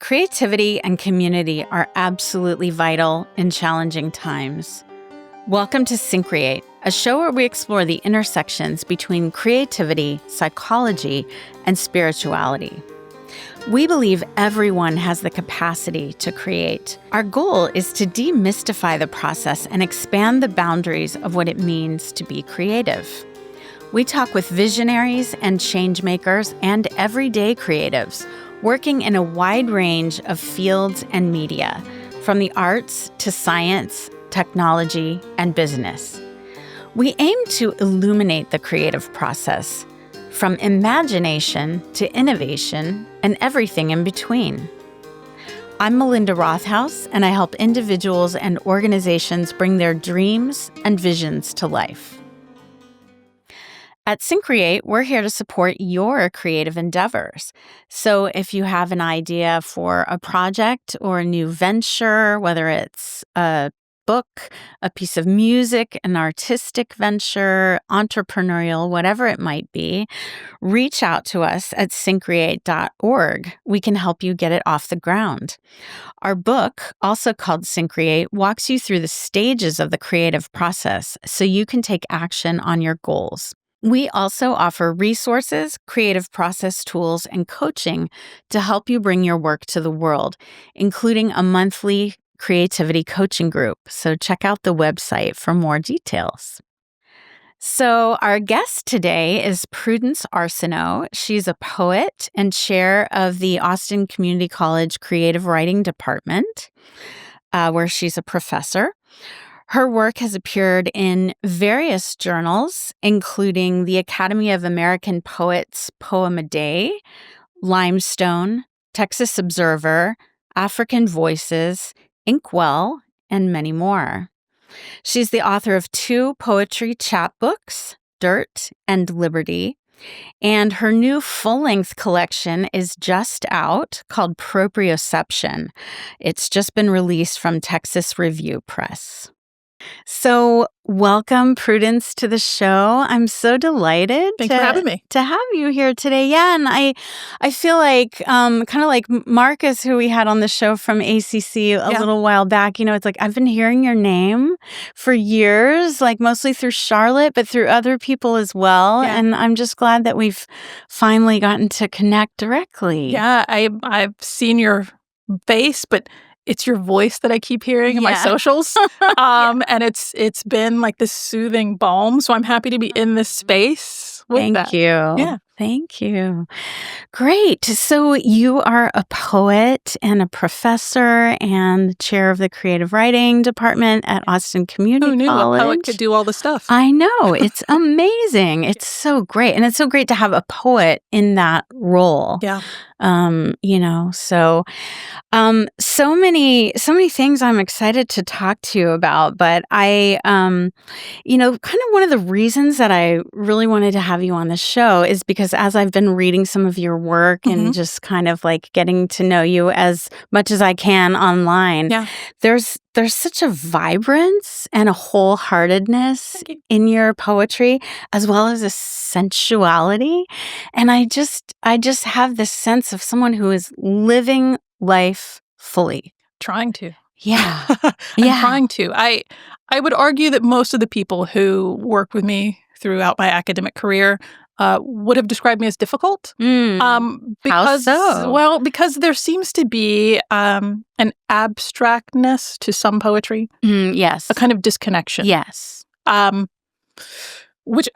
Creativity and community are absolutely vital in challenging times. Welcome to Syncreate, a show where we explore the intersections between creativity, psychology, and spirituality. We believe everyone has the capacity to create. Our goal is to demystify the process and expand the boundaries of what it means to be creative. We talk with visionaries and changemakers and everyday creatives working in a wide range of fields and media, from the arts to science, technology, and business. We aim to illuminate the creative process, from imagination to innovation and everything in between. I'm Melinda Rothaus, and I help individuals and organizations bring their dreams and visions to life. At Syncreate, we're here to support your creative endeavors. So if you have an idea for a project or a new venture, whether it's a book, a piece of music, an artistic venture, entrepreneurial, whatever it might be, reach out to us at syncreate.org. We can help you get it off the ground. Our book, also called Syncreate, walks you through the stages of the creative process so you can take action on your goals. We also offer resources, creative process tools, and coaching to help you bring your work to the world, including a monthly creativity coaching group. So check out the website for more details. So our guest today is Prudence Arceneaux. She's a poet and chair of the Austin Community College Creative Writing Department, where she's a professor. Her work has appeared in various journals, including the Academy of American Poets Poem a Day, Limestone, Texas Observer, African Voices, Inkwell, and many more. She's the author of 2 poetry chapbooks, Dirt and Liberty, and her new full-length collection is just out, called Proprioception. It's just been released from Texas Review Press. So welcome, Prudence, to the show. I'm so delighted Thanks for having me. To have you here today. Yeah, and I feel like kind of like Marcus, who we had on the show from ACC a little while back. You know, it's like I've been hearing your name for years, like mostly through Charlotte, but through other people as well. Yeah. And I'm just glad that we've finally gotten to connect directly. Yeah, I've seen your face, but it's your voice that I keep hearing in my socials. And it's been like this soothing balm. So I'm happy to be in this space with that. Thank you. Yeah. Thank you. Great. So you are a poet and a professor and chair of the creative writing department at Austin Community College. Who knew a poet could do all the stuff? I know. It's amazing. It's so great. And it's so great to have a poet in that role. Yeah. So many things I'm excited to talk to you about, but I, kind of one of the reasons that I really wanted to have you on the show is because as I've been reading some of your work and just kind of like getting to know you as much as I can online, there's such a vibrance and a wholeheartedness in your poetry, as well as a sensuality. And I just have this sense of someone who is living life fully. Trying to. Yeah. I'm trying to. I would argue that most of the people who work with me throughout my academic career would have described me as difficult. How so? Well, because there seems to be an abstractness to some poetry. Yes. A kind of disconnection. Yes. Which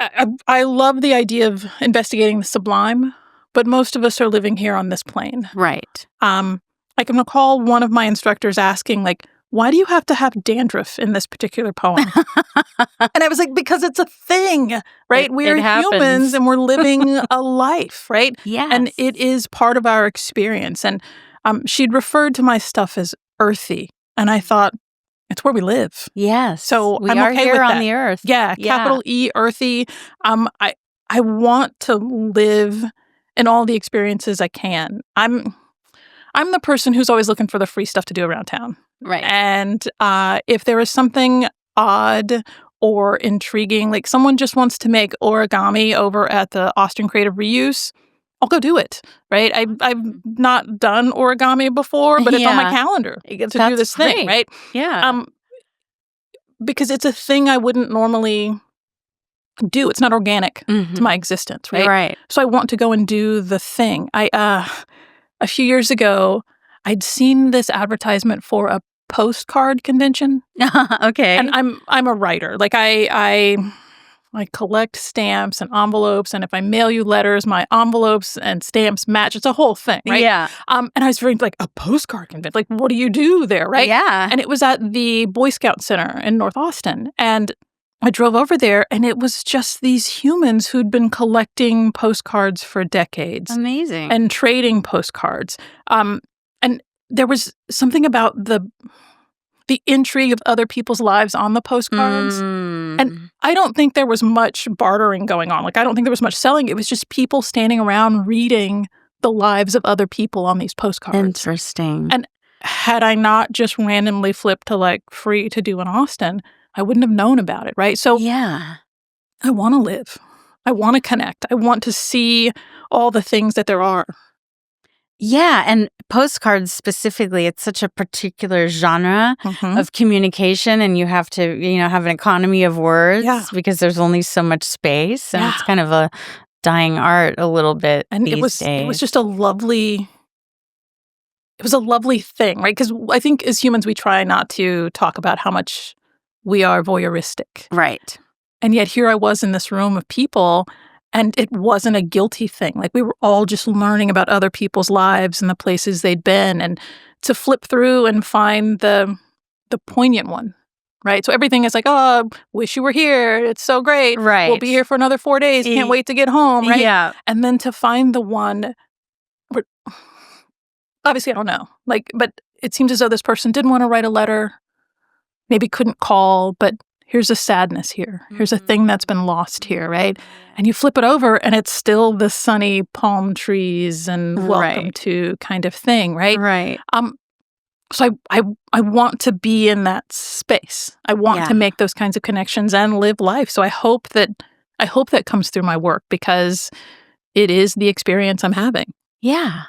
I love the idea of investigating the sublime, but most of us are living here on this plane. Right. I can recall one of my instructors asking, like, why do you have to have dandruff in this particular poem? And I was like, because it's a thing, right? We're humans and we're living a life, right? Yes. And it is part of our experience. And she'd referred to my stuff as earthy. And I thought, it's where we live. Yes. So we I'm are okay here with on that. the earth. Yeah, capital E, earthy. I want to live in all the experiences I can. I'm the person who's always looking for the free stuff to do around town. Right. And if there is something odd or intriguing, like someone just wants to make origami over at the Austin Creative Reuse, I'll go do it, right? I've not done origami before, but it's on my calendar to do this thing, right? Yeah. Because it's a thing I wouldn't normally do. It's not organic to my existence, right? Right. So I want to go and do the thing. A few years ago, I'd seen this advertisement for a postcard convention. Okay. And I'm a writer. Like I collect stamps and envelopes, and if I mail you letters, my envelopes and stamps match. It's a whole thing, right? Yeah. And I was very like, a postcard convention. Like, what do you do there, right? Yeah. And it was at the Boy Scout Center in North Austin. And I drove over there, and it was just these humans who'd been collecting postcards for decades. Amazing. And trading postcards. And there was something about the intrigue of other people's lives on the postcards. And I don't think there was much bartering going on. Like, I don't think there was much selling. It was just people standing around reading the lives of other people on these postcards. Interesting. And had I not just randomly flipped to like free to do in Austin, I wouldn't have known about it, right? So yeah, I want to live. I want to connect. I want to see all the things that there are. Yeah, and postcards specifically, it's such a particular genre of communication, and you have to, have an economy of words because there's only so much space, and it's kind of a dying art a little bit and these days. It was just a lovely thing, right? Because I think as humans, we try not to talk about how much we are voyeuristic. Right. And yet here I was in this room of people, and it wasn't a guilty thing. Like, we were all just learning about other people's lives and the places they'd been, and to flip through and find the poignant one, right? So everything is like, oh, wish you were here. It's so great. Right. We'll be here for another 4 days. Can't wait to get home, right? Yeah. And then to find the one where, obviously, I don't know. Like, but it seems as though this person didn't want to write a letter, maybe couldn't call, but here's a sadness here. Here's a thing that's been lost here, right? And you flip it over, and it's still the sunny palm trees and welcome to kind of thing, right? Right. So I want to be in that space. I want to make those kinds of connections and live life. So I hope that comes through my work, because it is the experience I'm having. Yeah.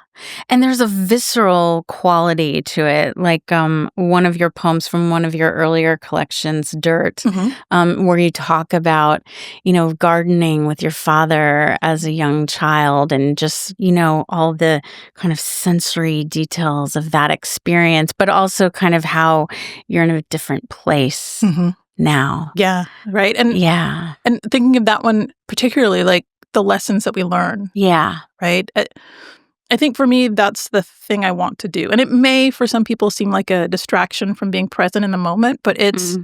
And there's a visceral quality to it, like one of your poems from one of your earlier collections, Dirt, where you talk about, gardening with your father as a young child, and just, all the kind of sensory details of that experience, but also kind of how you're in a different place now. Yeah, right. And and thinking of that one particularly, like the lessons that we learn. Yeah. Right? I think for me, that's the thing I want to do. And it may, for some people, seem like a distraction from being present in the moment, but it's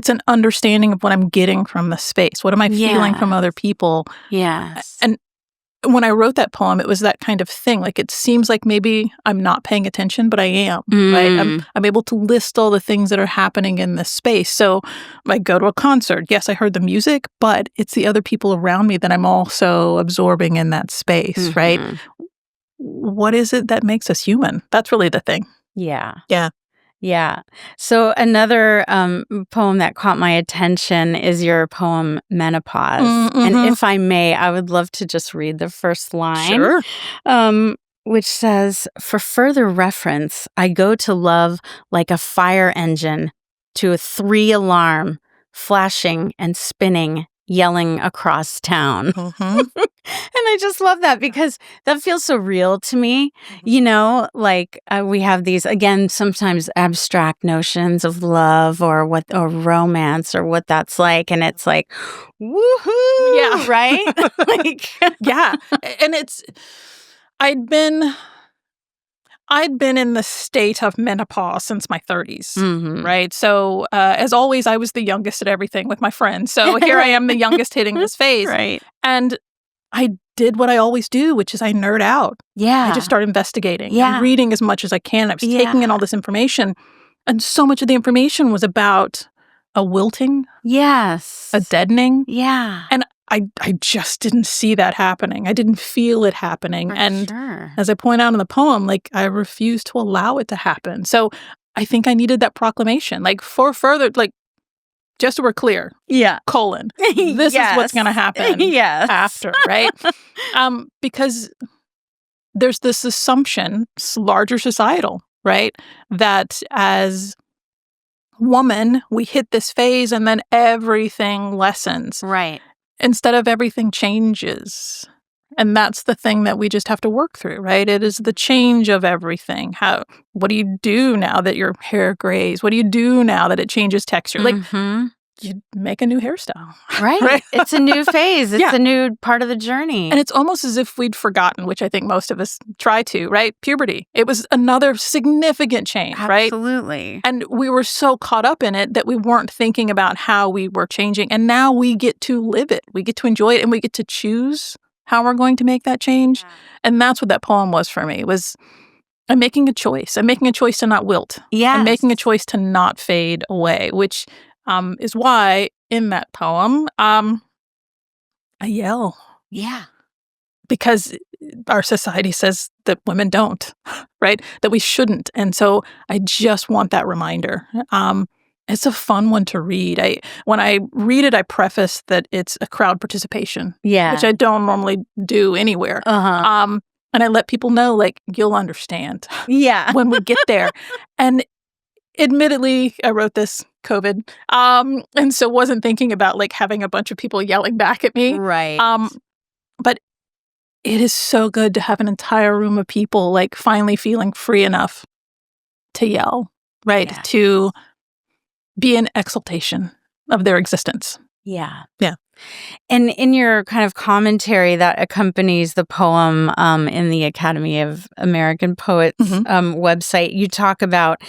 an understanding of what I'm getting from the space. What am I feeling from other people? Yes. And when I wrote that poem, it was that kind of thing. Like, it seems like maybe I'm not paying attention, but I am, right? I'm able to list all the things that are happening in this space. So I go to a concert. Yes, I heard the music, but it's the other people around me that I'm also absorbing in that space, right? What is it that makes us human? That's really the thing. Yeah. Yeah. Yeah. So another poem that caught my attention is your poem, Menopause. And if I may, I would love to just read the first line. Sure. Which says, "For further reference, I go to love like a fire engine, to a 3-alarm, flashing and spinning, yelling across town." And I just love that, because that feels so real to me. Like we have these, again, sometimes abstract notions of love or romance or what that's like. And it's like, woohoo, yeah, right? Like, yeah. And I'd been in the state of menopause since my 30s, right? So as always, I was the youngest at everything with my friends. So here I am, the youngest hitting this phase. Right. And I did what I always do, which is I nerd out. Yeah. I just start investigating. Yeah. And reading as much as I can. I was taking in all this information. And so much of the information was about a wilting. Yes. A deadening. Yeah. And I just didn't see that happening. I didn't feel it happening. As I point out in the poem, like, I refused to allow it to happen. So I think I needed that proclamation. Like, for further, like, just so we're clear. Yeah. Colon. This is what's going to happen after, right? Because there's this assumption, larger societal, right, that as woman, we hit this phase and then everything lessens. Right. Instead of everything changes. And that's the thing that we just have to work through, right? It is the change of everything. What do you do now that your hair grays? What do you do now that it changes texture? Mm-hmm. Like, you make a new hairstyle. Right. It's a new phase. It's a new part of the journey. And it's almost as if we'd forgotten, which I think most of us try to, right? Puberty. It was another significant change, right? Absolutely. And we were so caught up in it that we weren't thinking about how we were changing. And now we get to live it. We get to enjoy it, and we get to choose how we're going to make that change. Yeah. And that's what that poem was for me, was I'm making a choice. I'm making a choice to not wilt. Yes. I'm making a choice to not fade away, which is why in that poem, I yell. Yeah. Because our society says that women don't, right? That we shouldn't. And so I just want that reminder. It's a fun one to read. When I read it, I preface that it's a crowd participation, which I don't normally do anywhere. Uh-huh. And I let people know, like, you'll understand when we get there. And admittedly, I wrote this COVID, and so wasn't thinking about, like, having a bunch of people yelling back at me. Right. But it is so good to have an entire room of people, like, finally feeling free enough to yell, right? Yeah. To be in exaltation of their existence. Yeah. Yeah. And in your kind of commentary that accompanies the poem in the Academy of American Poets website, you talk about,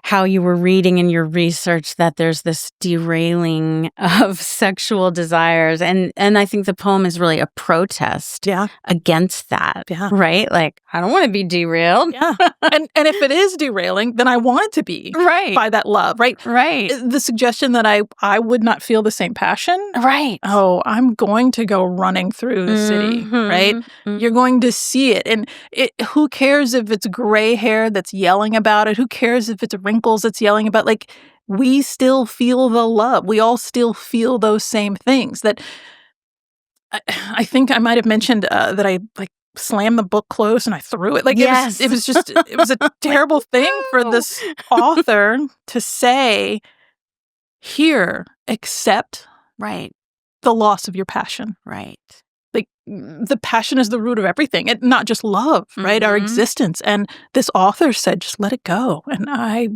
how you were reading in your research that there's this derailing of sexual desires. And I think the poem is really a protest against that, right? Like, I don't want to be derailed. Yeah. And if it is derailing, then I want it to be by that love, right? Right. The suggestion that I would not feel the same passion. Right. Oh, I'm going to go running through the city, right? Mm-hmm. You're going to see it. And who cares if it's gray hair that's yelling about it? Who cares if it's wrinkles that's yelling about? Like, we still feel the love. We all still feel those same things. That I think I might have mentioned that I, like, slammed the book closed and I threw it. Like, it was a terrible thing for this author to say, here, accept the loss of your passion. Right. Like, the passion is the root of everything. Not just love, right? Our existence. And this author said, just let it go. And I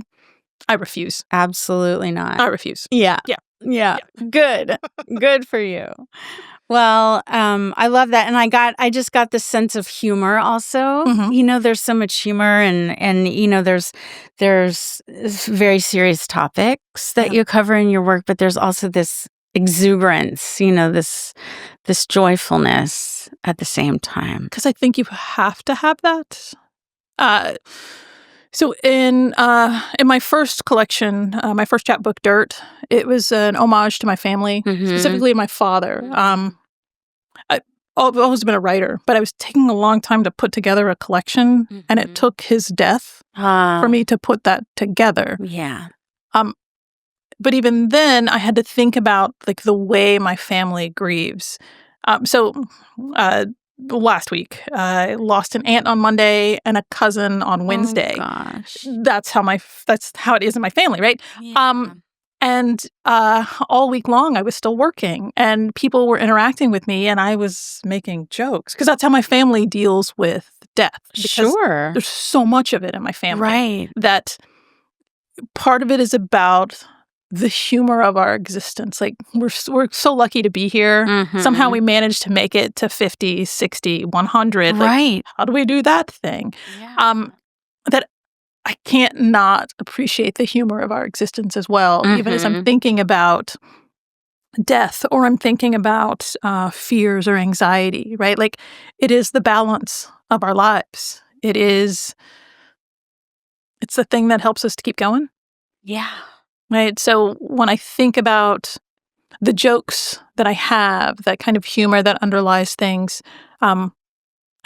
refuse. Absolutely not. I refuse. Yeah. Good. Good for you. Well, I love that. And I just got this sense of humor also. Mm-hmm. There's so much humor and there's very serious topics that you cover in your work, but there's also this exuberance, this joyfulness at the same time. Because I think you have to have that. So in my first collection, my first chapbook, Dirt, it was an homage to my family, specifically my father. I've always been a writer, but I was taking a long time to put together a collection, and it took his death for me to put that together. Yeah. But even then, I had to think about, like, the way my family grieves. Last week, I lost an aunt on Monday and a cousin on Wednesday. Oh, gosh. That's how it is in my family, right? Yeah. And all week long, I was still working, and people were interacting with me, and I was making jokes because that's how my family deals with death. Sure, there's so much of it in my family, right? That part of it is about the humor of our existence. Like, we're so lucky to be here. Somehow we managed to make it to 50, 60, 100. Like, right. How do we do that thing? Yeah. That I can't not appreciate the humor of our existence as well, even as I'm thinking about death or I'm thinking about fears or anxiety, right? Like, it is the balance of our lives. It's the thing that helps us to keep going. Yeah. Right. So when I think about the jokes that I have, that kind of humor that underlies things, I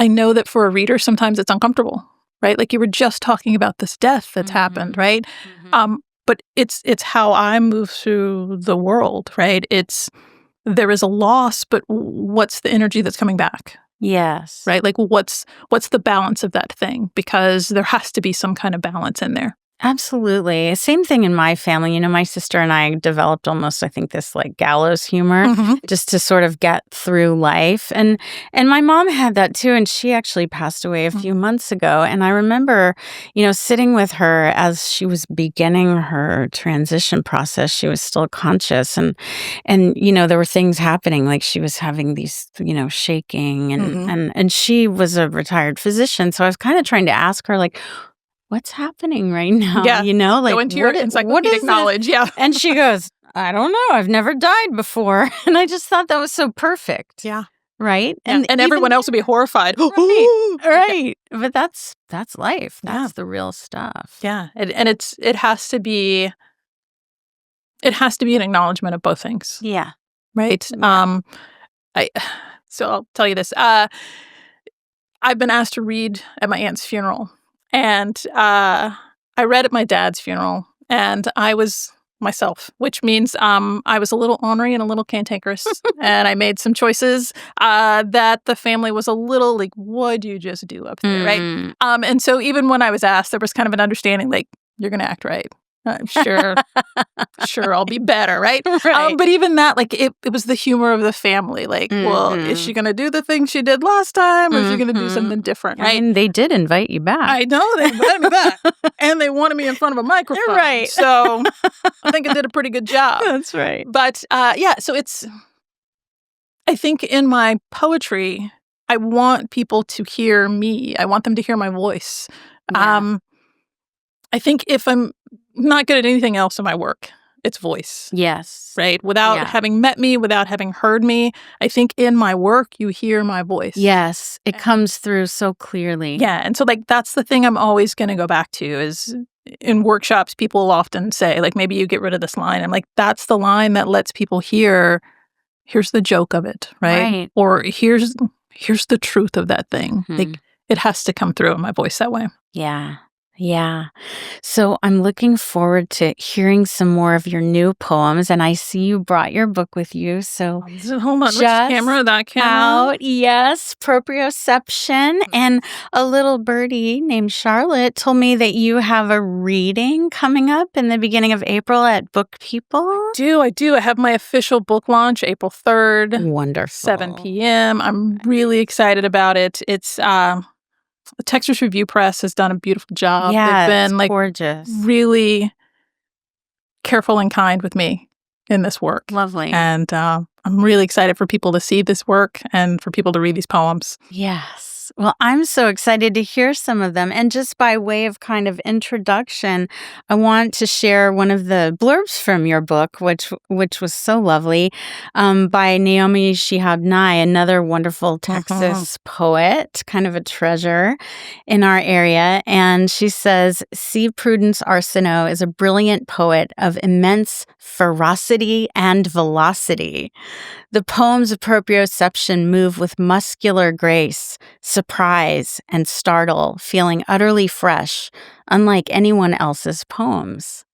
know that for a reader, sometimes it's uncomfortable, right? Like, you were just talking about this death that's happened, right? but it's how I move through the world, right? There is a loss, but what's the energy that's coming back? Yes. Right? Like what's the balance of that thing? Because there has to be some kind of balance in there. Absolutely. Same thing in my family. My sister and I developed almost, I think, this like gallows humor just to sort of get through life. And my mom had that too. And she actually passed away a few months ago. And I remember, sitting with her as she was beginning her transition process. She was still conscious. And there were things happening, like she was having these, shaking. And she was a retired physician. So I was kind of trying to ask her, like, what's happening right now? Yeah. Like, go into your encyclopedic knowledge. Yeah. And she goes, I don't know. I've never died before. And I just thought that was so perfect. Yeah. Right? Yeah. And everyone else would be horrified. Right. But that's life. That's the real stuff. Yeah. And it has to be an acknowledgement of both things. Yeah. Right? Yeah. So I'll tell you this. I've been asked to read at my aunt's funeral. And I read at my dad's funeral, and I was myself, which means I was a little ornery and a little cantankerous, and I made some choices that the family was a little like, what'd you just do up there, right? And so even when I was asked, there was kind of an understanding, like, you're going to act right. Sure, I'll be better, right? Right. But even that, like, it was the humor of the family. Like, well, is she going to do the thing she did last time, or is she going to do something different, right? And they did invite you back. I know, they invited me back. And they wanted me in front of a microphone. Right. So I think I did a pretty good job. That's right. But so I think in my poetry, I want people to hear me. I want them to hear my voice. Yeah. I think if I'm not good at anything else in my work, it's voice. Yes. Right? Without having met me, without having heard me, I think in my work, you hear my voice. Yes. It comes through so clearly. Yeah. And so, like, that's the thing I'm always going to go back to is in workshops, people often say, like, maybe you get rid of this line. I'm like, that's the line that lets people hear, here's the joke of it, right? Or here's the truth of that thing. Like, it has to come through in my voice that way. Yeah. Yeah. So I'm looking forward to hearing some more of your new poems. And I see you brought your book with you. So hold on, which camera? That camera? Out, yes, Proprioception. And a little birdie named Charlotte told me that you have a reading coming up in the beginning of April at Book People. I do. I have my official book launch April 3rd. Wonderful. 7 p.m. I'm really excited about it. It's the Texas Review Press has done a beautiful job. Yeah, they've been gorgeous. Really careful and kind with me in this work. Lovely. And I'm really excited for people to see this work and for people to read these poems. Yes. Well, I'm so excited to hear some of them. And just by way of kind of introduction, I want to share one of the blurbs from your book, which was so lovely, by Naomi Shihab Nye, another wonderful Texas poet, kind of a treasure in our area. And she says, "C. Prudence Arceneaux is a brilliant poet of immense ferocity and velocity. The poems of Proprioception move with muscular grace, surprise, and startle, feeling utterly fresh, unlike anyone else's poems.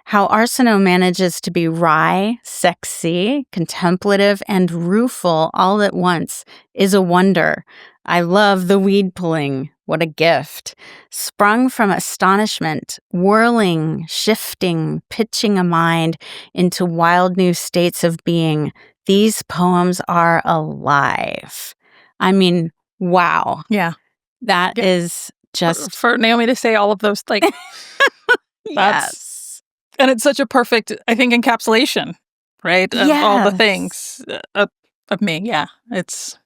How Arceneaux manages to be wry, sexy, contemplative, and rueful all at once is a wonder. I love the weed pulling. What a gift. Sprung from astonishment, whirling, shifting, pitching a mind into wild new states of being. These poems are alive." I mean, wow. Yeah. That is just... For Naomi to say all of those, like... Yes. And it's such a perfect, I think, encapsulation, right? Of all the things of me. Yeah. It's...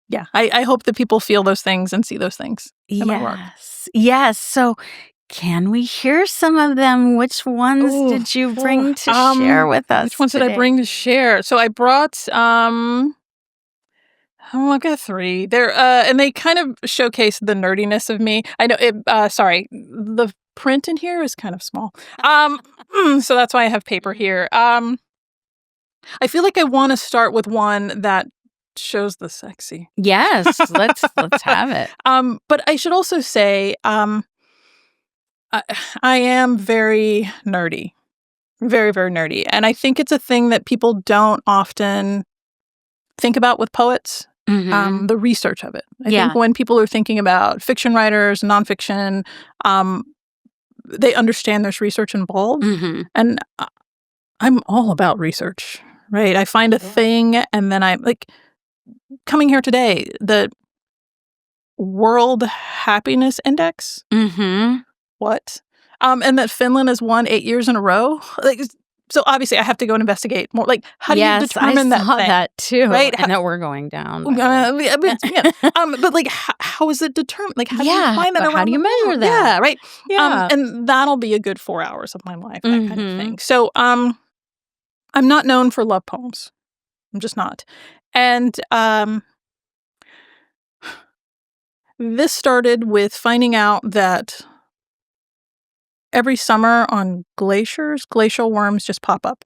Yeah. I hope that people feel those things and see those things in my work. Yes. So... can we hear some of them? Which ones did you bring to share with us? Which ones did I bring to share? So I brought, I've got 3. They're, and they kind of showcase the nerdiness of me. I know, the print in here is kind of small. So that's why I have paper here. I feel like I want to start with one that shows the sexy. Yes, let's have it. But I should also say, I am very nerdy. Very, very nerdy. And I think it's a thing that people don't often think about with poets, the research of it. I think when people are thinking about fiction writers, nonfiction, they understand there's research involved. And I'm all about research, right? I find a thing and then I'm like, coming here today, the World Happiness Index. What? And that Finland has won 8 years in a row. Like, so obviously I have to go and investigate more. Like, how do you determine that thing? I saw that too. Right? I know we're going down. But like, how is it determined? Like, how do you find that? How do you measure that? Yeah, right. Yeah. And that'll be a good 4 hours of my life, that kind of thing. So, I'm not known for love poems. I'm just not. And this started with finding out that every summer on glaciers, glacial worms just pop up.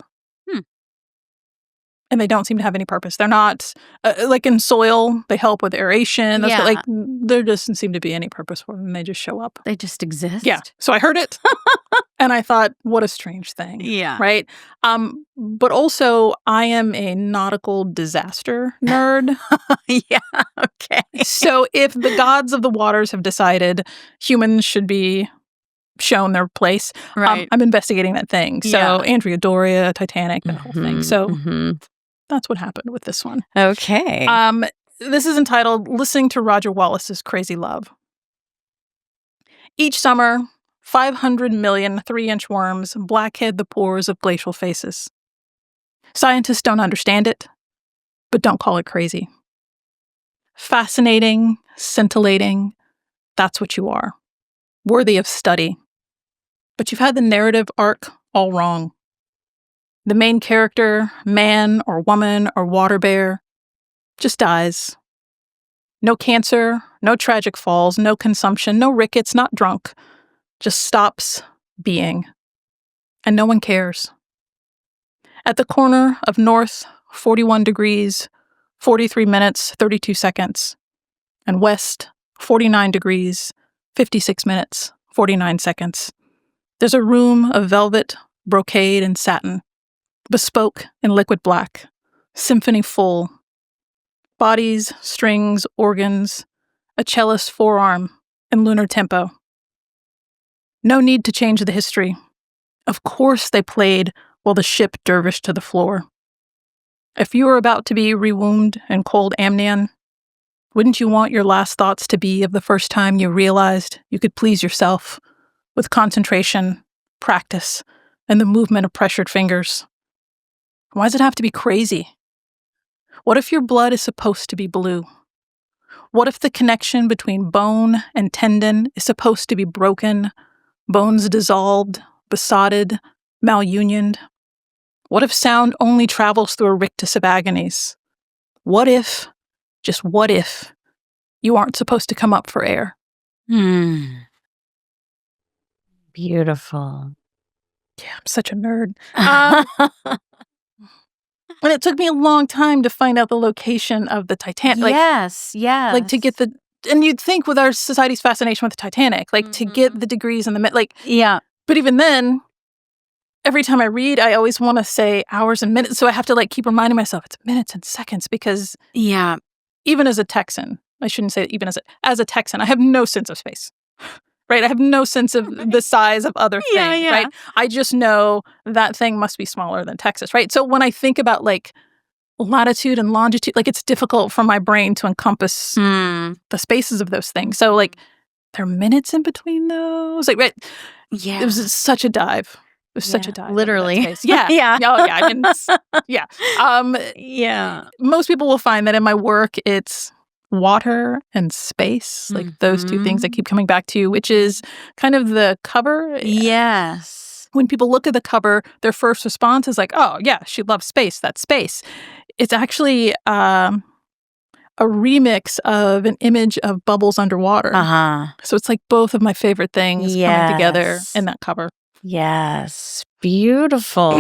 And they don't seem to have any purpose. They're not, like in soil, they help with aeration. Like, there doesn't seem to be any purpose for them. They just show up. They just exist? Yeah. So I heard it. And I thought, what a strange thing. Yeah. Right? But also, I am a nautical disaster nerd. Yeah. Okay. So if the gods of the waters have decided humans should be shown their place, I'm investigating that thing. So Andrea Doria, Titanic, that whole thing. So that's what happened with this one. Okay. This is entitled Listening to Roger Wallace's Crazy Love. Each summer, 500 million 3-inch worms blackhead the pores of glacial faces. Scientists don't understand it, but don't call it crazy. Fascinating, scintillating, that's what you are. Worthy of study. But you've had the narrative arc all wrong. The main character, man or woman or water bear, just dies. No cancer, no tragic falls, no consumption, no rickets, not drunk. Just stops being. And no one cares. At the corner of North, 41 degrees, 43 minutes, 32 seconds. And West, 49 degrees, 56 minutes, 49 seconds. There's a room of velvet, brocade, and satin. Bespoke in liquid black. Symphony full. Bodies, strings, organs. A cellist's forearm in lunar tempo. No need to change the history. Of course they played while the ship dervished to the floor. If you were about to be rewombed in cold amnion, wouldn't you want your last thoughts to be of the first time you realized you could please yourself with concentration, practice, and the movement of pressured fingers? Why does it have to be crazy? What if your blood is supposed to be blue? What if the connection between bone and tendon is supposed to be broken, bones dissolved, besotted, malunioned? What if sound only travels through a rictus of agonies? What if, just what if, you aren't supposed to come up for air? Beautiful. Yeah, I'm such a nerd. And it took me a long time to find out the location of the Titanic. Yes. Like to get the, and you'd think with our society's fascination with the Titanic, like to get the degrees and the, like. Yeah. But even then, every time I read, I always want to say hours and minutes. So I have to like keep reminding myself it's minutes and seconds because. Yeah. Even as a Texan, I shouldn't say even as a Texan, I have no sense of space. Right? I have no sense of the size of other things, right? I just know that thing must be smaller than Texas, right? So when I think about like latitude and longitude, like it's difficult for my brain to encompass the spaces of those things. So like there are minutes in between those. Like, right? Yeah. It was such a dive. It was such a dive. Literally. Yeah. Yeah. Oh, yeah. I mean, yeah. Yeah. Most people will find that in my work, it's water and space, like those two things I keep coming back to, which is kind of the cover. Yes. When people look at the cover, their first response is like, oh, yeah, she loves space. That's space. It's actually a remix of an image of bubbles underwater. So it's like both of my favorite things coming together in that cover. Yes. Beautiful.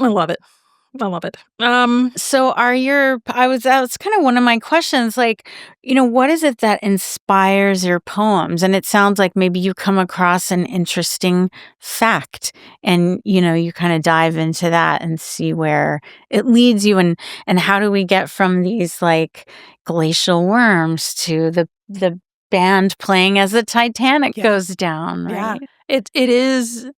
I love it. I love it. So that's kind of one of my questions, like, what is it that inspires your poems? And it sounds like maybe you come across an interesting fact and, you kind of dive into that and see where it leads you. And how do we get from these like glacial worms to the band playing as the Titanic goes down, right? Yeah. It is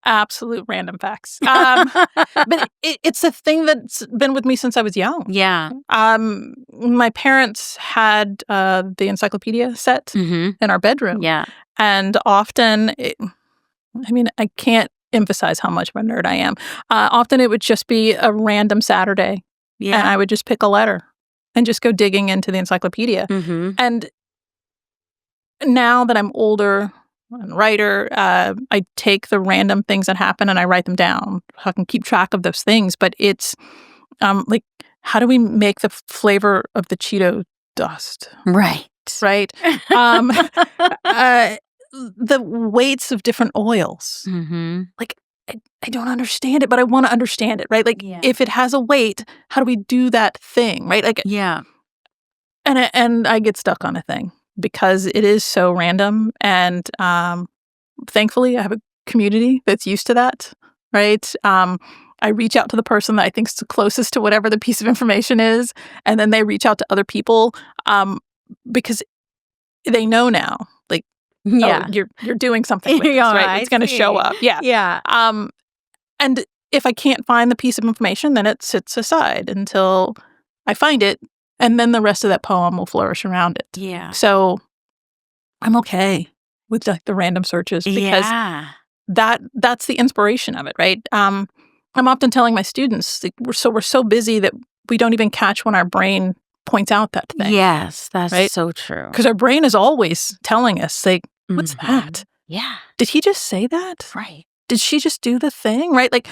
absolute random facts. But it's a thing that's been with me since I was young. Yeah. My parents had the encyclopedia set in our bedroom. Yeah. And often, I can't emphasize how much of a nerd I am. Often it would just be a random Saturday. Yeah. And I would just pick a letter and just go digging into the encyclopedia. And now that I'm older and writer, I take the random things that happen and I write them down. I can keep track of those things, but it's like, how do we make the flavor of the Cheeto dust? Right. Right. The weights of different oils. Like, I don't understand it, but I want to understand it, right? Like, if it has a weight, how do we do that thing, right? Like, and I get stuck on a thing because it is so random. And thankfully, I have a community that's used to that, right? I reach out to the person that I think is the closest to whatever the piece of information is, and then they reach out to other people because they know now, like, oh, you're doing something with this, right? It's going to show up. Yeah. And if I can't find the piece of information, then it sits aside until I find it, and then the rest of that poem will flourish around it. Yeah. So I'm okay with the random searches because that's the inspiration of it, right? I'm often telling my students, like, we're so busy that we don't even catch when our brain points out that thing. Yes, that's so true. Because our brain is always telling us, like, what's that? Yeah. Did he just say that? Right. Did she just do the thing? Right? Like,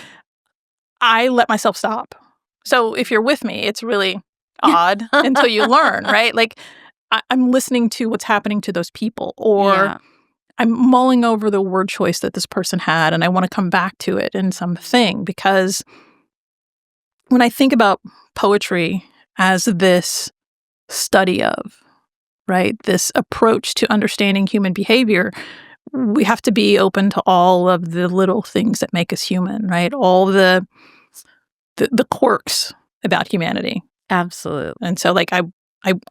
I let myself stop. So if you're with me, it's really odd until you learn, right? Like, I'm listening to what's happening to those people, or I'm mulling over the word choice that this person had, and I want to come back to it in something. Because when I think about poetry as this study of, right, this approach to understanding human behavior, we have to be open to all of the little things that make us human, right? All the quirks about humanity. Absolutely. And so, like, I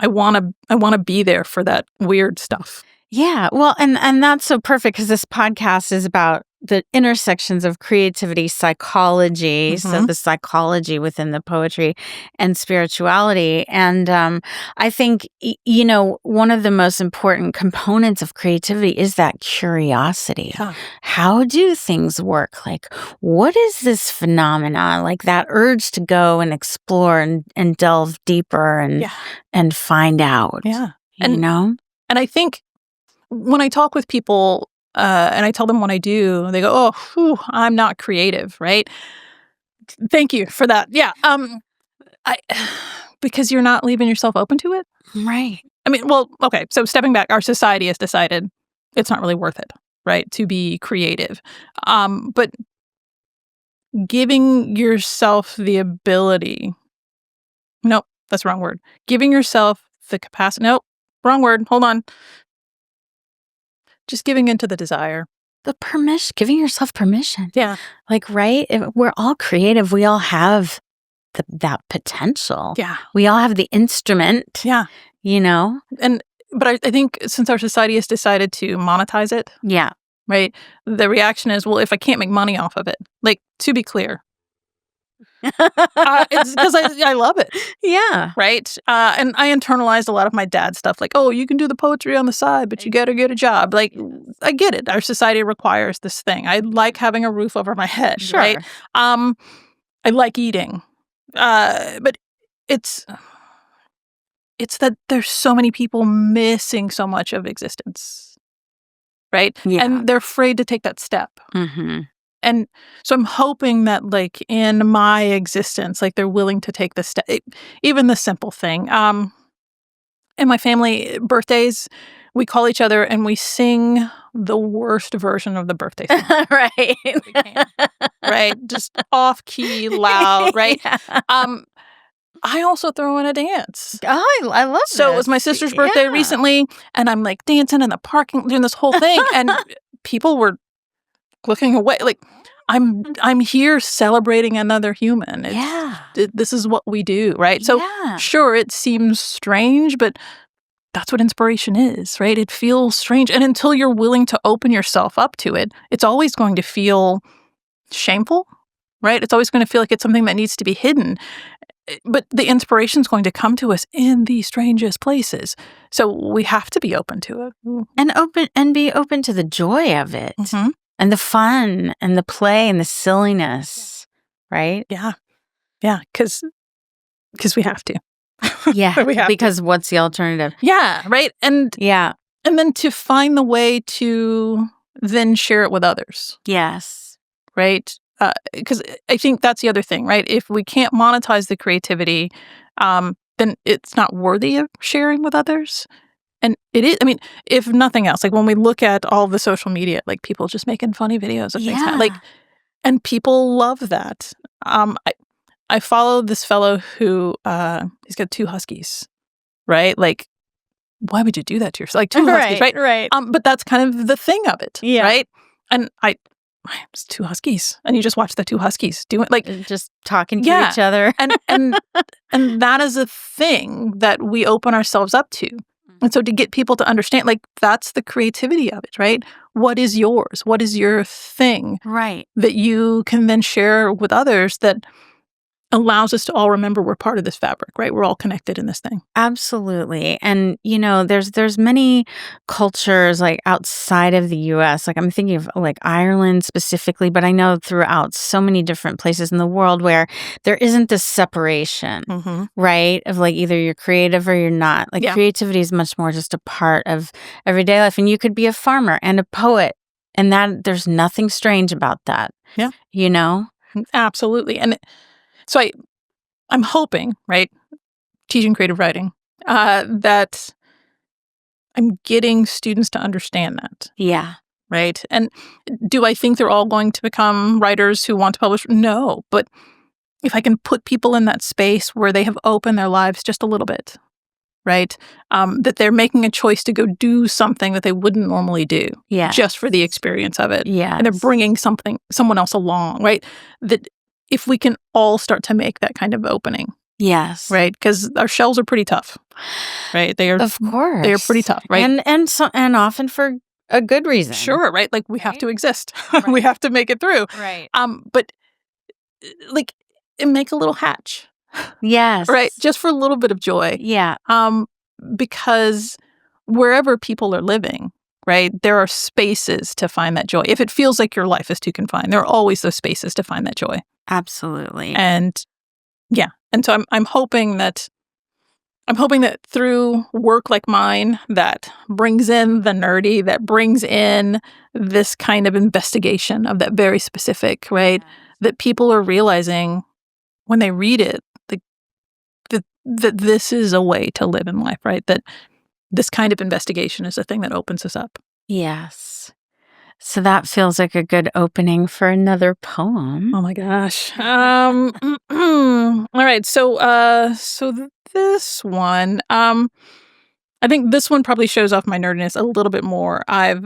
want to be there for that weird stuff. Yeah. Well, and that's so perfect because this podcast is about the intersections of creativity, psychology, so the psychology within the poetry, and spirituality. And I think, one of the most important components of creativity is that curiosity. Yeah. How do things work? Like, what is this phenomenon? Like that urge to go and explore and delve deeper and find out. Yeah. And I think when I talk with people, and I tell them what I do, they go, "Oh, I'm not creative," right? Thank you for that. Yeah. Because you're not leaving yourself open to it. Right. I mean, well, okay. So stepping back, our society has decided it's not really worth it, right, to be creative. But giving yourself the ability, nope, that's the wrong word. Giving yourself the capacity, nope, wrong word. Hold on. Just giving into the desire. The permission, giving yourself permission. Yeah. Like, right? We're all creative. We all have that potential. Yeah. We all have the instrument. Yeah. But I think since our society has decided to monetize it. Yeah. Right? The reaction is, well, if I can't make money off of it. Like, to be clear. It's because I love it. Yeah. Right? And I internalized a lot of my dad's stuff. Like, oh, you can do the poetry on the side, but you got to get a job. Like, I get it. Our society requires this thing. I like having a roof over my head. Sure. Right? I like eating. But it's that there's so many people missing so much of existence. Right? Yeah. And they're afraid to take that step. Mm-hmm. And so I'm hoping that, like, in my existence, like, they're willing to take the step, even the simple thing. In my family, birthdays, we call each other and we sing the worst version of the birthday song. Right. We can. Right? Just off-key, loud, right? Yeah. I also throw in a dance. Oh, I love So this. it was my sister's birthday recently, and I'm like dancing in the parking, doing this whole thing, and people were looking away. Like, I'm here celebrating another human. This is what we do, right? So sure, it seems strange, but that's what inspiration is, right? It feels strange, and until you're willing to open yourself up to it, it's always going to feel shameful, right? It's always going to feel like it's something that needs to be hidden. But the inspiration is going to come to us in the strangest places. So we have to be open to it. And be open to the joy of it. Mm-hmm. And the fun and the play and the silliness, right? Yeah. Yeah, because we have to. Yeah, because what's the alternative? Yeah, right? And then to find the way to then share it with others. Yes. Right? Because I think that's the other thing, right? If we can't monetize the creativity, then it's not worthy of sharing with others. And it is, I mean, if nothing else, like when we look at all the social media, like people just making funny videos of things, like, and people love that. I follow this fellow who, he's got 2 huskies, right? Like, why would you do that to yourself? Like 2 huskies, right? Right. But that's kind of the thing of it, right? And it's 2 huskies, and you just watch the 2 huskies doing like just talking to each other, and that is a thing that we open ourselves up to, and so to get people to understand, like that's the creativity of it, right? What is yours? What is your thing, right? That you can then share with others that allows us to all remember we're part of this fabric, right? We're all connected in this thing. Absolutely. And, there's many cultures like outside of the U.S., like I'm thinking of like Ireland specifically, but I know throughout so many different places in the world where there isn't this separation, right? Of like either you're creative or you're not. Like creativity is much more just a part of everyday life. And you could be a farmer and a poet, and that there's nothing strange about that. Yeah. Absolutely. And so I'm hoping, right, teaching creative writing, that I'm getting students to understand that. Yeah. Right? And do I think they're all going to become writers who want to publish? No. But if I can put people in that space where they have opened their lives just a little bit, right, that they're making a choice to go do something that they wouldn't normally do just for the experience of it. Yeah. And they're bringing someone else along, right? That if we can all start to make that kind of opening. Yes. Right? Because our shells are pretty tough. Right? They are, of course. They are pretty tough, right? And often for a good reason. Sure, right? Like we have to exist. We have to make it through. Right. But like make a little hatch. Yes. Right? Just for a little bit of joy. Yeah. Because wherever people are living, right, there are spaces to find that joy. If it feels like your life is too confined, there are always those spaces to find that joy. Absolutely. And so I'm hoping that through work like mine that brings in the nerdy, that brings in this kind of investigation of that very specific, right, that people are realizing when they read it, that this is a way to live in life, right? That this kind of investigation is a thing that opens us up. Yes. So that feels like a good opening for another poem. Oh my gosh. All right. So this one, I think this one probably shows off my nerdiness a little bit more. I'm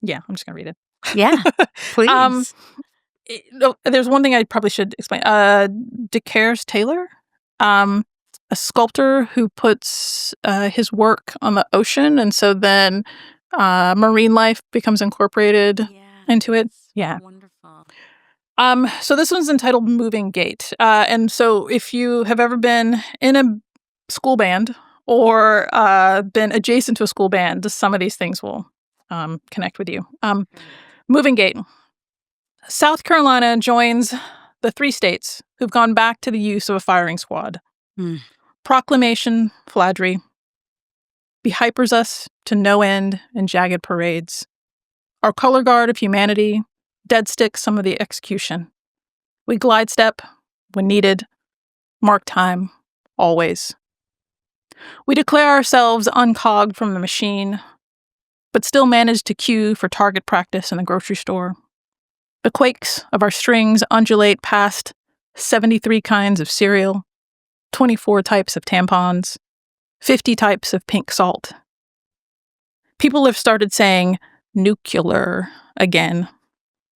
just gonna read it. Yeah, please. There's one thing I probably should explain. DeCaires Taylor, a sculptor who puts his work on the ocean, and so then marine life becomes incorporated into it. Yeah. Wonderful. So this one's entitled Moving Gate. And so if you have ever been in a school band or been adjacent to a school band, some of these things will connect with you. Moving Gate. South Carolina joins the 3 states who've gone back to the use of a firing squad. Proclamation, Fladry. Behypers us to no end in jagged parades. Our color guard of humanity, dead stick some of the execution. We glide step when needed, mark time, always. We declare ourselves uncogged from the machine, but still manage to queue for target practice in the grocery store. The quakes of our strings undulate past 73 kinds of cereal, 24 types of tampons, 50 types of pink salt. People have started saying nuclear again.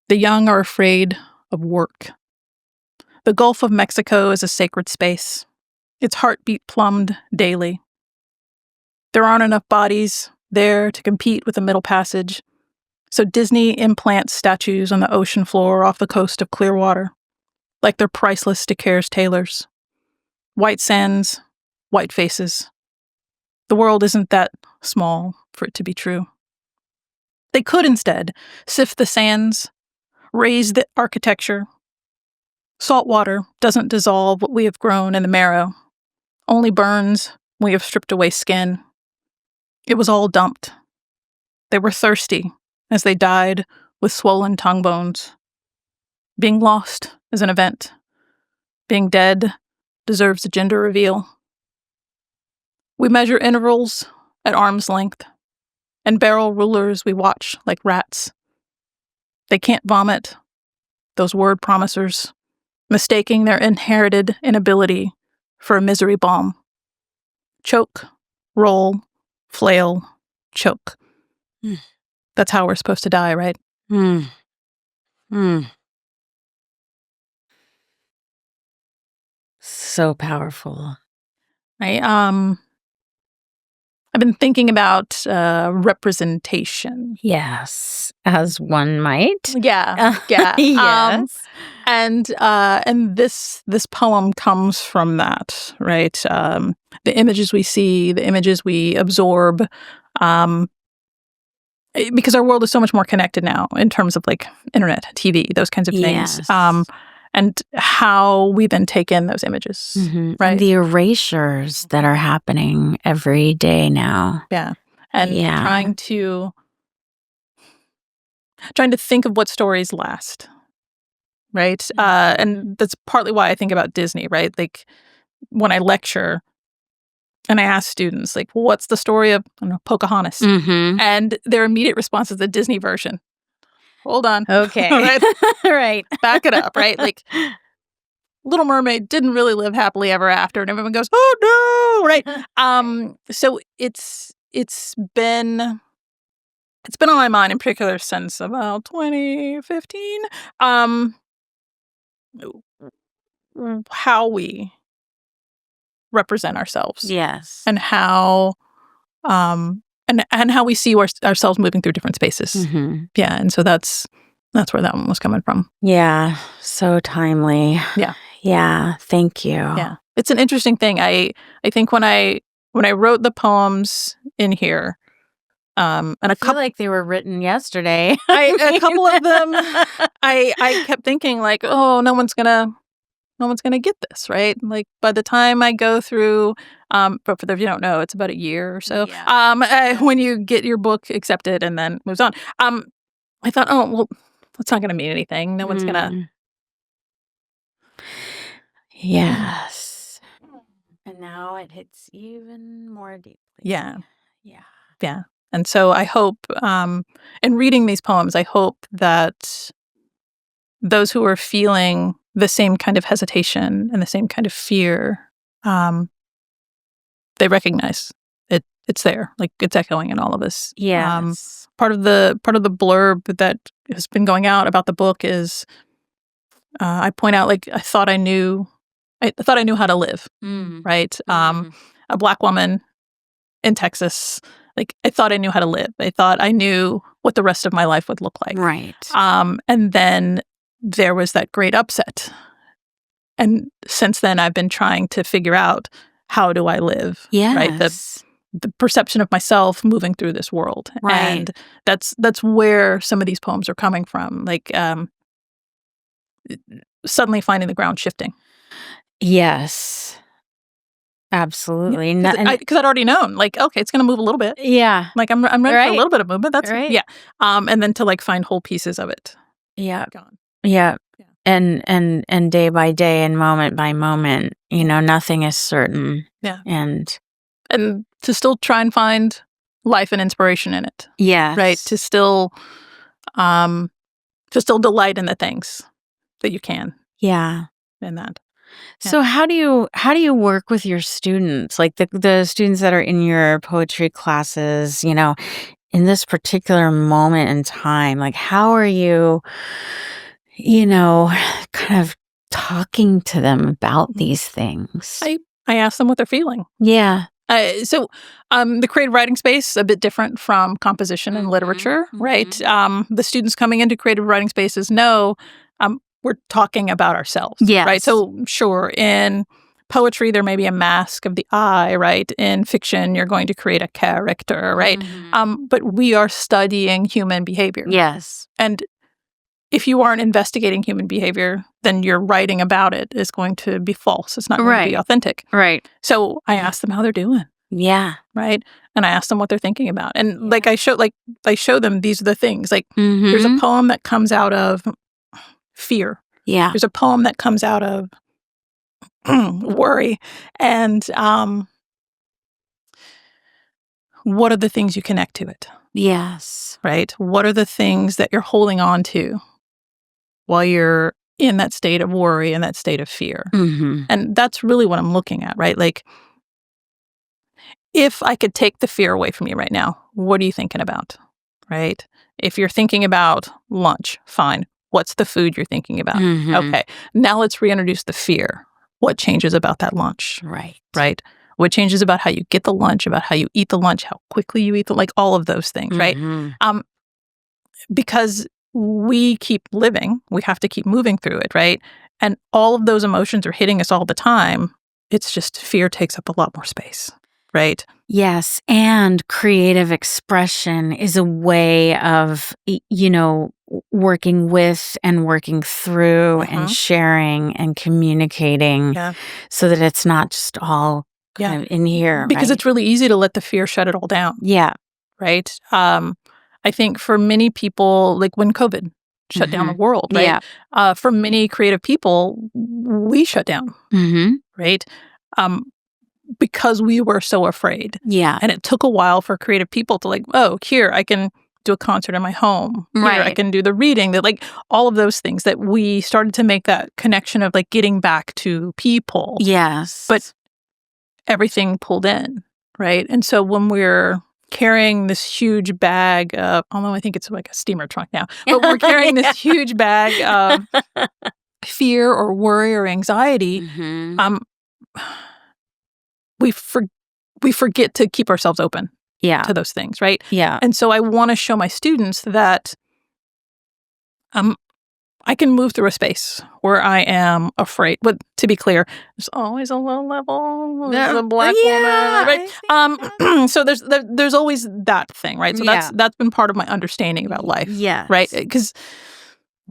The young are afraid of work. The Gulf of Mexico is a sacred space, its heartbeat plumbed daily. There aren't enough bodies there to compete with the Middle Passage, so Disney implants statues on the ocean floor off the coast of Clearwater, like they're priceless DeCaires tailors. White sands, white faces. The world isn't that small for it to be true. They could instead sift the sands, raise the architecture. Salt water doesn't dissolve what we have grown in the marrow, only burns when we have stripped away skin. It was all dumped. They were thirsty as they died with swollen tongue bones. Being lost is an event. Being dead deserves a gender reveal. We measure intervals at arm's length, and barrel rulers we watch like rats. They can't vomit, those word promisers, mistaking their inherited inability for a misery bomb. Choke, roll, flail, choke. That's how we're supposed to die, right? So powerful. I've been thinking about representation. Yes, as one might. Yeah. Yes. And this poem comes from that, right? The images we see, the images we absorb, because our world is so much more connected now in terms of like internet, TV, those kinds of things. Yes. And how we then take in those images, right? And the erasures that are happening every day now. Yeah. And trying to think of what stories last, right? And that's partly why I think about Disney, right? Like when I lecture and I ask students, like, well, what's the story of, I don't know, Pocahontas? And their immediate response is the Disney version. Hold on. Okay. Right? Right. Back it up, right? Like, Little Mermaid didn't really live happily ever after, and everyone goes, "Oh no!" Right? So it's been on my mind in particular since about 2015. How we represent ourselves, Yes, and how and how we see ourselves moving through different spaces. Yeah, and so that's where that one was coming from. Yeah, so timely. Yeah, thank you. Yeah, it's an interesting thing. I think when I wrote the poems in here, and I feel like they were written yesterday. a couple of them, I kept thinking like, oh, no one's gonna get this, right? Like by the time I go through, but for those of you who don't know, it's about a year or so. When you get your book accepted and then moves on, I thought, oh well, that's not gonna mean anything. No one's gonna. Yes. And now it hits even more deeply. Yeah. And so I hope, in reading these poems, I hope that those who are feeling the same kind of hesitation and the same kind of fear, they recognize it's there, like it's echoing in all of us. Yes. Part of the blurb that has been going out about the book is, I point out, like, I thought I knew how to live, right? A Black woman in Texas, like, I thought I knew how to live. I thought I knew what the rest of my life would look like. Right. And then there was that great upset. And since then, I've been trying to figure out, how do I live? Yes. Right? The perception of myself moving through this world. Right. And that's where some of these poems are coming from. Like, suddenly finding the ground shifting. Yes. Absolutely. Because I'd already known, like, okay, it's going to move a little bit. Yeah. Like, I'm ready for a little bit of movement. That's right. Yeah. And then to like find whole pieces of it. Yeah. Gone. Yeah. And day by day and moment by moment, nothing is certain. Yeah. And And to still try and find life and inspiration in it. Yes. Right? To still delight in the things that you can. Yeah. In that. Yeah. So how do you work with your students, like the students that are in your poetry classes, in this particular moment in time? Like, how are you, kind of talking to them about these things? I ask them what they're feeling. Yeah. So the creative writing space is a bit different from composition and literature, right? The students coming into creative writing spaces know we're talking about ourselves, right? So sure, in poetry, there may be a mask of the I, right? In fiction, you're going to create a character, right? But we are studying human behavior. Yes. And if you aren't investigating human behavior, then your writing about it is going to be false. It's not going to be authentic. Right. So I ask them how they're doing. Yeah. Right. And I ask them what they're thinking about. And I show them these are the things. Like there's a poem that comes out of fear. Yeah. There's a poem that comes out of worry. And what are the things you connect to it? Yes. Right. What are the things that you're holding on to while you're in that state of worry and that state of fear? And that's really what I'm looking at, right? Like, if I could take the fear away from you right now, what are you thinking about, right? If you're thinking about lunch, fine. What's the food you're thinking about? Okay. Now let's reintroduce the fear. What changes about that lunch? Right? What changes about how you get the lunch, about how you eat the lunch, how quickly you eat all of those things, right? Because we keep living, we have to keep moving through it, right? And all of those emotions are hitting us all the time. It's just fear takes up a lot more space, right? Yes. And creative expression is a way of, working with and working through and sharing and communicating so that it's not just all kind of in here. Because it's really easy to let the fear shut it all down. Yeah. Right? I think for many people, like when COVID shut down the world, right? For many creative people, we shut down, right? Because we were so afraid. Yeah. And it took a while for creative people to here, I can do a concert in my home. Here, I can do the reading, that all of those things that we started to make that connection of getting back to people. Yes. But everything pulled in, right? And so when we're carrying this huge bag of, although I think it's like a steamer trunk now, but we're carrying this huge bag of fear or worry or anxiety, we forget to keep ourselves open to those things, right? Yeah. And so I want to show my students that I can move through a space where I am afraid. But to be clear, there's always a low level. There's a black woman, right? So there's always that thing, right? So that's been part of my understanding about life, right? Because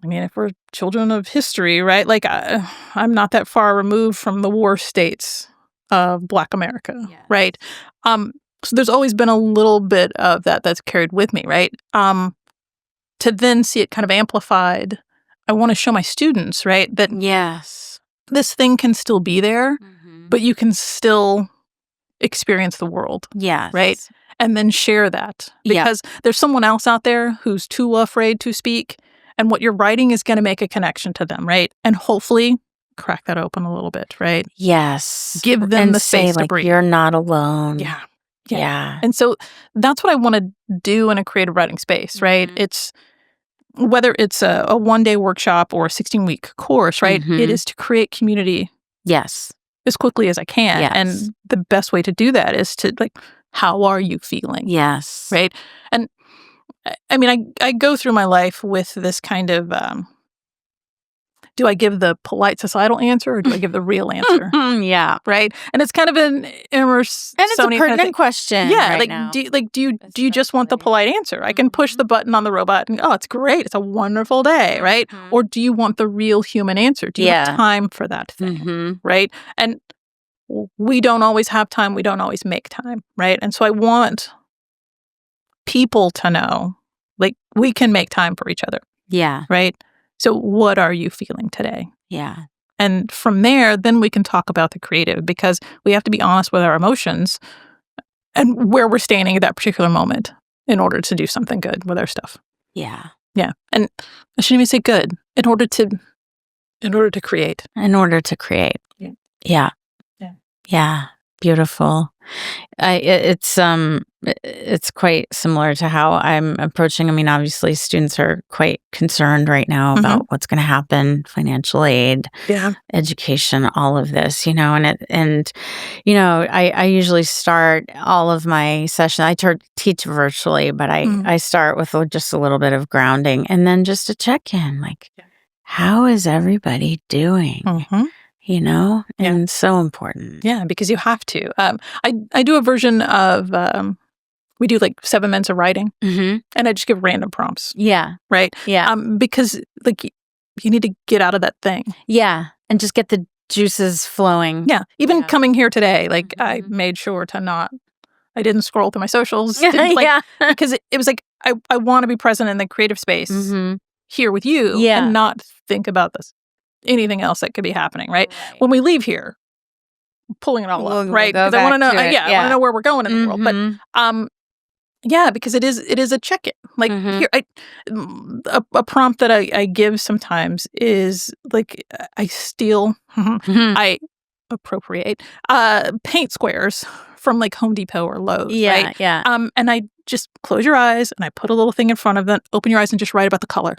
if we're children of history, right? I'm not that far removed from the war states of Black America, right? So there's always been a little bit of that's carried with me, right? To then see it kind of amplified, I want to show my students, right, that this thing can still be there, but you can still experience the world, right? And then share that because there's someone else out there who's too afraid to speak, and what you're writing is going to make a connection to them, right? And hopefully crack that open a little bit, right? Yes. Give them and the space to breathe. You're not alone. Yeah. And so that's what I want to do in a creative writing space, right? It's whether it's a one-day workshop or a 16-week course, right? It is to create community as quickly as I can. And the best way to do that is to how are you feeling? Yes. Right? And I go through my life with this kind of do I give the polite societal answer or do I give the real answer? Right? And it's kind of an Emerson. And it's a pertinent question. Yeah. Do you just want the polite answer? I can push the button on the robot and it's great. It's a wonderful day, right? Or do you want the real human answer? Do you have time for that thing? Right? And we don't always have time. We don't always make time, right? And so I want people to know we can make time for each other. Yeah. Right? So what are you feeling today? Yeah. And from there, then we can talk about the creative because we have to be honest with our emotions and where we're standing at that particular moment in order to do something good with our stuff. Yeah. Yeah. And I shouldn't even say good. In order to create. In order to create. Yeah. Yeah. Yeah. Yeah. Beautiful. It's quite similar to how I'm approaching. I mean, obviously, students are quite concerned right now about what's going to happen, financial aid, education, all of this, and I usually start all of my sessions. I teach virtually, but I start with just a little bit of grounding, and then just a check in, like, how is everybody doing? And so important. Yeah, because you have to. I do a version of, we do like 7 minutes of writing, and I just give random prompts. Yeah. Right? Yeah. Because like you need to get out of that thing. Yeah. And just get the juices flowing. Yeah. Even coming here today, like I made sure to I didn't scroll through my socials. Because it was like, I want to be present in the creative space here with you and not think about anything else that could be happening, right? When we leave here, pulling it all up, right? Because I want to know, I want to know where we're going in the world. But because it is a check-in. Like here, a prompt that I give sometimes is like I steal, I appropriate paint squares from like Home Depot or Lowe's, right? Yeah. And I just close your eyes and I put a little thing in front of them, open your eyes and just write about the color.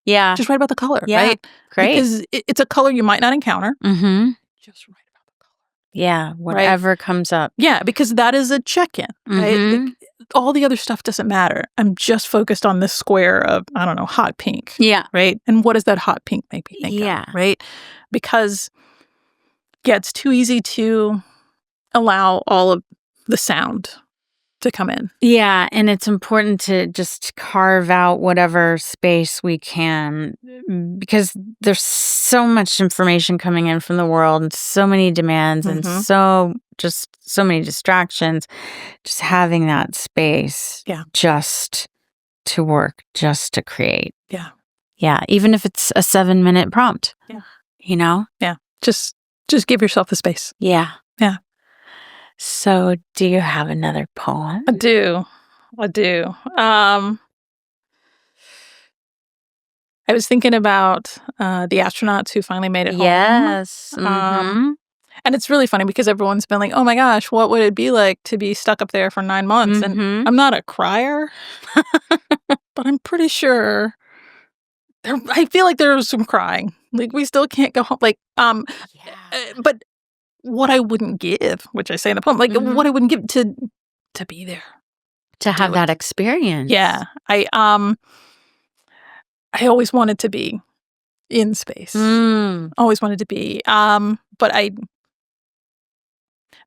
Yeah. Just write about the color, Yeah. right? Great. Because it's a color you might not encounter. Just write about the color. Yeah. Whatever comes up. Yeah, because that is a check-in, right? All the other stuff doesn't matter. I'm just focused on this square of, I don't know, hot pink. Yeah. Right? And what does that hot pink make me think of? Right? Because, it's too easy to allow all of the sound to come in. Yeah, and it's important to just carve out whatever space we can, because there's so much information coming in from the world and so many demands and so many distractions. Just having that space just to work, just to create. Yeah, even if it's a 7-minute prompt. Yeah, just give yourself the space. Yeah. So, do you have another poem? I do. I was thinking about the astronauts who finally made it home. Yes. And it's really funny because everyone's been like, oh my gosh, what would it be like to be stuck up there for 9 months? And I'm not a crier, but I'm pretty sure I feel like there was some crying. Like, we still can't go home. Like, but what I wouldn't give, which I say in the poem, like what I wouldn't give to be there, to have that experience. Yeah, I always wanted to be in space. Always wanted to be. But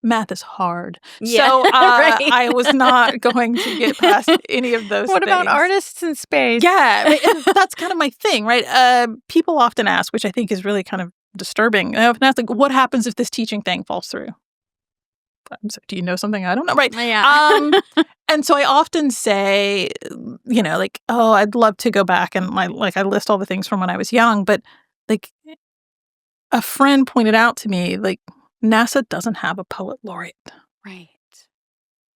math is hard, so I was not going to get past any of those. What about artists in space? Yeah, that's kind of my thing, right? People often ask, which I think is really kind of disturbing. I often ask, like, what happens if this teaching thing falls through? So, do you know something I don't know? Right. Yeah. And so I often say, like, oh, I'd love to go back and I list all the things from when I was young. But like a friend pointed out to me, like, NASA doesn't have a poet laureate. Right.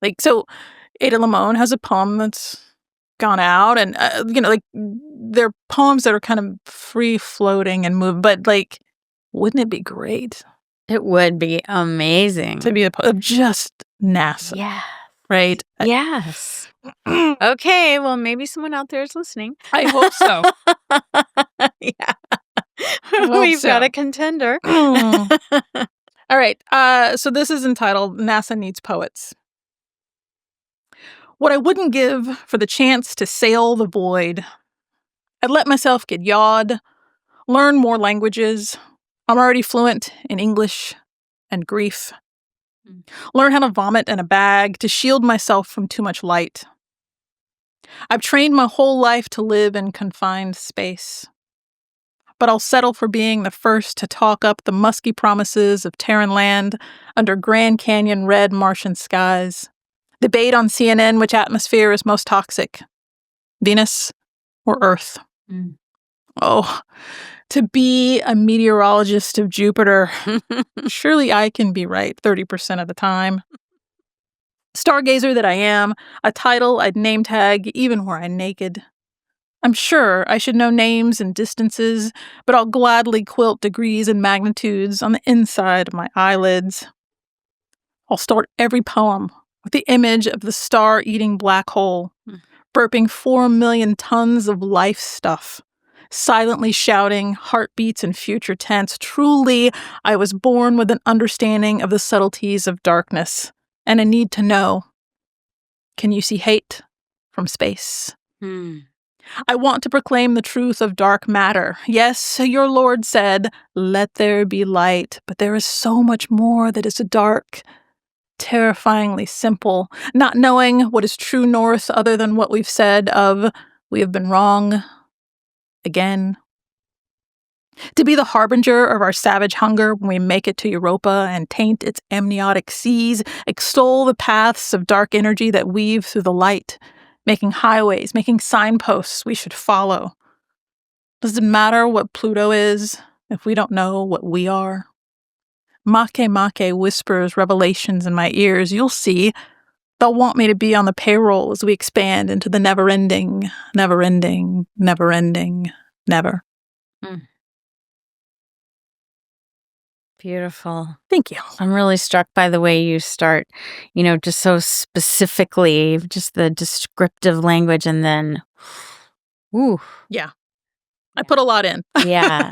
Like, so Ada Limon has a poem that's gone out and, like they're poems that are kind of free floating and move, but like, wouldn't it be great? It would be amazing to be a poet of just NASA. Yeah. Right? Yes. Okay, well, maybe someone out there is listening. I hope so. Yeah. We've got a contender. All right. So this is entitled NASA Needs Poets. What I wouldn't give for the chance to sail the void. I'd let myself get yawed, learn more languages. I'm already fluent in English and grief. Learn how to vomit in a bag to shield myself from too much light. I've trained my whole life to live in confined space. But I'll settle for being the first to talk up the musky promises of Terran land under Grand Canyon red Martian skies. Debate on CNN which atmosphere is most toxic, Venus or Earth. Oh, to be a meteorologist of Jupiter. Surely I can be right 30% of the time. Stargazer that I am, a title I'd name tag even were I naked. I'm sure I should know names and distances, but I'll gladly quilt degrees and magnitudes on the inside of my eyelids. I'll start every poem with the image of the star-eating black hole, burping 4 million tons of life stuff, silently shouting heartbeats and future tense. Truly, I was born with an understanding of the subtleties of darkness and a need to know. Can you see hate from space? I want to proclaim the truth of dark matter. Yes, your Lord said, let there be light, but there is so much more that is dark, terrifyingly simple, not knowing what is true north other than what we've said of, we have been wrong, again. To be the harbinger of our savage hunger when we make it to Europa and taint its amniotic seas, extol the paths of dark energy that weave through the light, making highways, making signposts we should follow. Does it matter what Pluto is if we don't know what we are? Make whispers revelations in my ears. You'll see. They'll want me to be on the payroll as we expand into the never-ending, never-ending, never-ending, never. Beautiful. Thank you. I'm really struck by the way you start, just so specifically, just the descriptive language, and then, ooh. Yeah. I put a lot in. Yeah.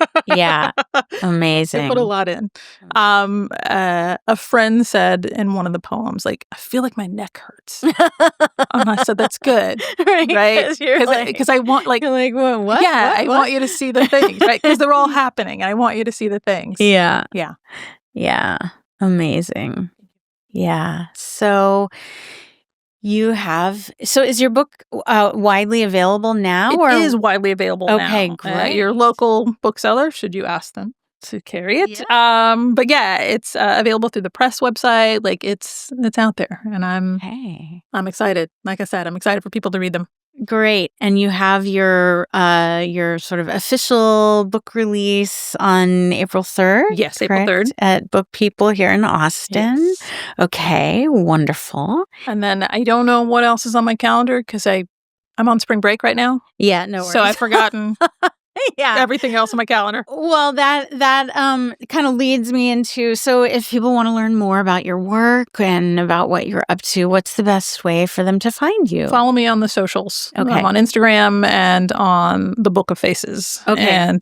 Amazing. I put a lot in. A friend said in one of the poems, like, I feel like my neck hurts. And I said, that's good. Right? Because I want, like... You're like, what? Yeah, what? I want you to see the things, right? Because they're all happening, and I want you to see the things. Yeah. Yeah. Amazing. Yeah. So... is your book widely available now? It is widely available now. Okay, great. Your local bookseller, should you ask them to carry it. Yeah. But yeah, it's available through the press website. Like it's out there, and I'm excited. Like I said, I'm excited for people to read them. Great. And you have your sort of official book release on April 3rd? Yes, correct? April 3rd. At Book People here in Austin. Yes. Okay, wonderful. And then I don't know what else is on my calendar because I'm on spring break right now. Yeah, no worries. So I've forgotten everything else on my calendar. Well, that kind of leads me into, so if people want to learn more about your work and about what you're up to, what's the best way for them to find you? Follow me on the socials. Okay. I'm on Instagram and on the Book of Faces. Okay. And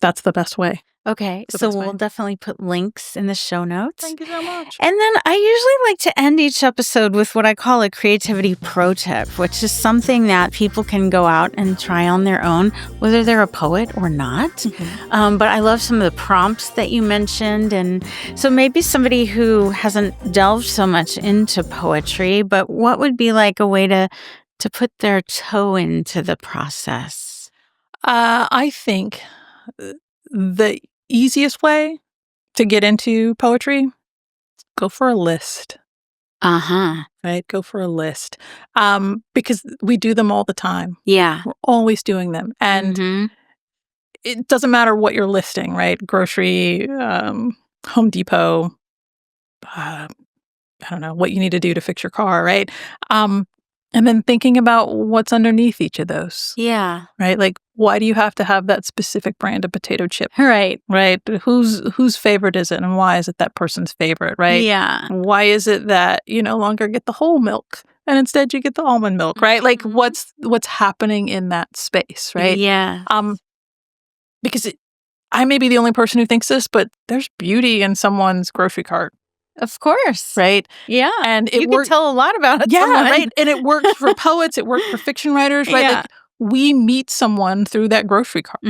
that's the best way. Okay, so we'll definitely put links in the show notes. Thank you so much. And then I usually like to end each episode with what I call a creativity pro tip, which is something that people can go out and try on their own, whether they're a poet or not. Mm-hmm. But I love some of the prompts that you mentioned. And so maybe somebody who hasn't delved so much into poetry, but what would be like a way to put their toe into the process? I think the easiest way to get into poetry, go for a list. Right? Go for a list. Because we do them all the time. Yeah. We're always doing them. And it doesn't matter what you're listing, right? Grocery, Home Depot, I don't know, what you need to do to fix your car, right? And then thinking about what's underneath each of those. Yeah. Right? Like, why do you have to have that specific brand of potato chip? Right. Right? Whose favorite is it, and why is it that person's favorite, right? Yeah. Why is it that you no longer get the whole milk and instead you get the almond milk, right? Like, what's happening in that space, right? Yeah. Because I may be the only person who thinks this, but there's beauty in someone's grocery cart. Of course. Right? Yeah. And you can tell a lot about someone. Right. And it works for poets. It works for fiction writers, right? Yeah. Like, we meet someone through that grocery cart,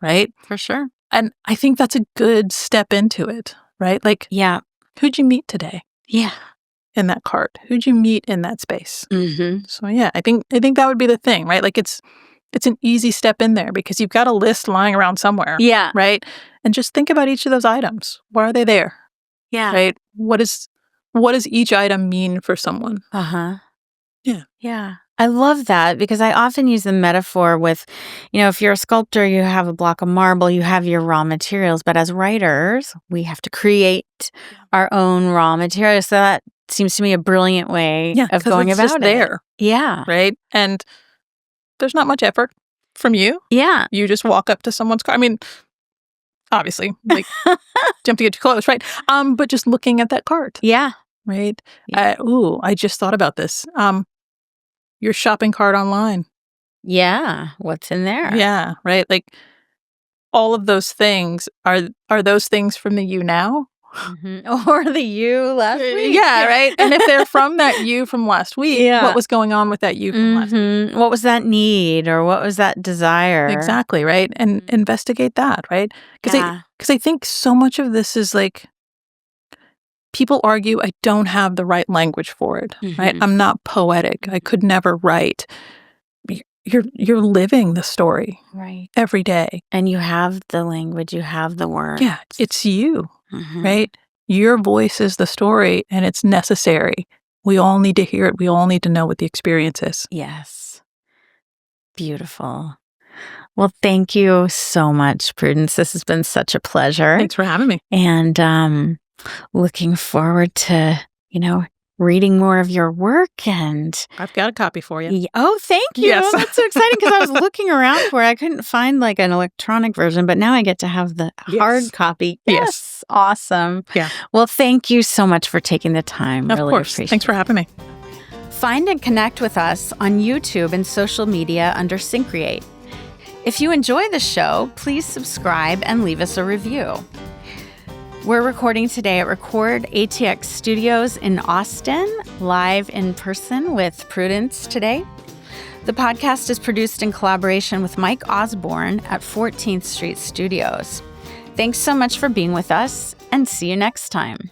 right? For sure. And I think that's a good step into it, right? Like, who'd you meet today? Yeah. In that cart? Who'd you meet in that space? Mm-hmm. So yeah, I think that would be the thing, right? Like it's an easy step in there because you've got a list lying around somewhere. Yeah. Right? And just think about each of those items. Why are they there? Yeah. Right? What does each item mean for someone? Uh-huh. Yeah. Yeah. I love that because I often use the metaphor with, if you're a sculptor, you have a block of marble, you have your raw materials. But as writers, we have to create our own raw materials. So that seems to me a brilliant way of going it's about just it. There. Yeah. Right? And there's not much effort from you. Yeah. You just walk up to someone's car. I mean, obviously, like, don't get too close, right? But just looking at that cart. Yeah. Right? Yeah. I just thought about this. Your shopping cart online. Yeah. What's in there? Yeah, right? Like, all of those things, are those things from the you now? Mm-hmm. Or the you last week. Yeah, right? And if they're from that you from last week, what was going on with that you from last week? What was that need, or what was that desire? Exactly, right? And investigate that, right? Because I think so much of this is like, people argue I don't have the right language for it, right? I'm not poetic. I could never write. You're living the story every day. And you have the language, you have the words. Yeah, it's you, right? Your voice is the story, and it's necessary. We all need to hear it. We all need to know what the experience is. Yes. Beautiful. Well, thank you so much, Prudence. This has been such a pleasure. Thanks for having me. And looking forward to, reading more of your work. And I've got a copy for you. Oh, thank you. Yes. That's so exciting, because I was looking around for it. I couldn't find like an electronic version, but now I get to have the hard copy. Yes. Awesome. Yeah. Well, thank you so much for taking the time. Of really course. appreciate Thanks for having me. Find and connect with us on YouTube and social media under Syncreate. If you enjoy the show, please subscribe and leave us a review. We're recording today at Record ATX Studios in Austin, live in person with Prudence today. The podcast is produced in collaboration with Mike Osborne at 14th Street Studios. Thanks so much for being with us, and see you next time.